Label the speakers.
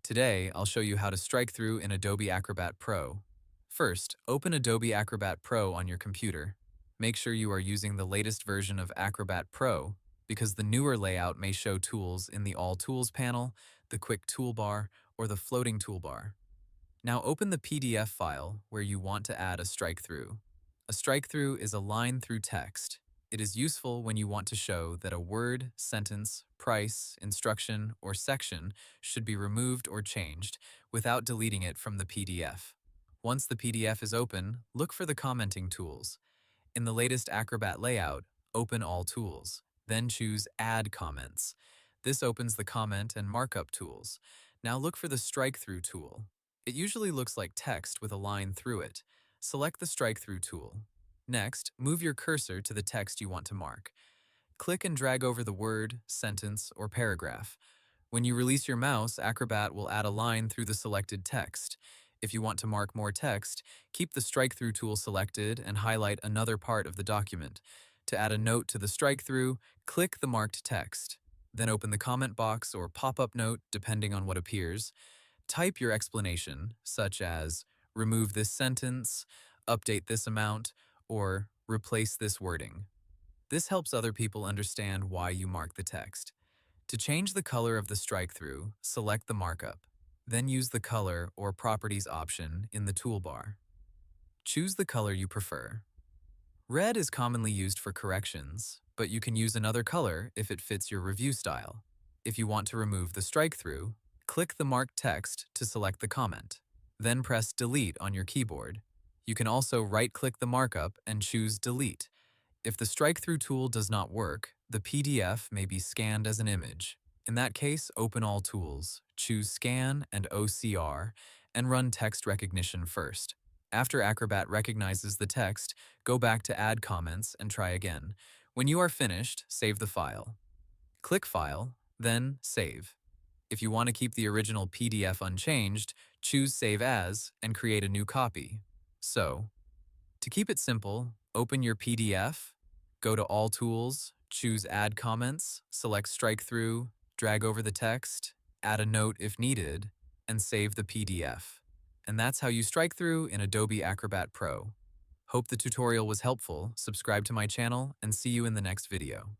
Speaker 1: Today, I'll show you how to strike through in Adobe Acrobat Pro. First, open Adobe Acrobat Pro on your computer. Make sure you are using the latest version of Acrobat Pro because the newer layout may show tools in the All Tools panel, the Quick Toolbar, or the Floating Toolbar. Now open the PDF file where you want to add a strike-through. A strike-through is a line through text. It is useful when you want to show that a word, sentence, price, instruction, or section should be removed or changed without deleting it from the PDF. Once the PDF is open, look for the commenting tools. In the latest Acrobat layout, open All Tools, then choose Add Comments. This opens the comment and markup tools. Now look for the strike-through tool. It usually looks like text with a line through it. Select the strike-through tool. Next, move your cursor to the text you want to mark. Click and drag over the word, sentence, or paragraph. When you release your mouse, Acrobat will add a line through the selected text. If you want to mark more text, keep the strike-through tool selected and highlight another part of the document. To add a note to the strike-through, click the marked text. Then open the comment box or pop-up note, depending on what appears. Type your explanation, such as, remove this sentence, update this amount, or replace this wording. This helps other people understand why you mark the text. To change the color of the strike-through, select the markup. Then use the Color or Properties option in the toolbar. Choose the color you prefer. Red is commonly used for corrections, but you can use another color if it fits your review style. If you want to remove the strike-through, click the marked text to select the comment. Then press Delete on your keyboard. You can also right-click the markup and choose Delete. If the strike-through tool does not work, the PDF may be scanned as an image. In that case, open All Tools, choose Scan and OCR, and run text recognition first. After Acrobat recognizes the text, go back to Add Comments and try again. When you are finished, save the file. Click File, then Save. If you want to keep the original PDF unchanged, choose Save As and create a new copy. So, to keep it simple, open your PDF, go to All Tools, choose Add Comments, select Strike-Through, drag over the text, add a note if needed, and save the PDF. And that's how you strike through in Adobe Acrobat Pro. Hope the tutorial was helpful, subscribe to my channel, and see you in the next video.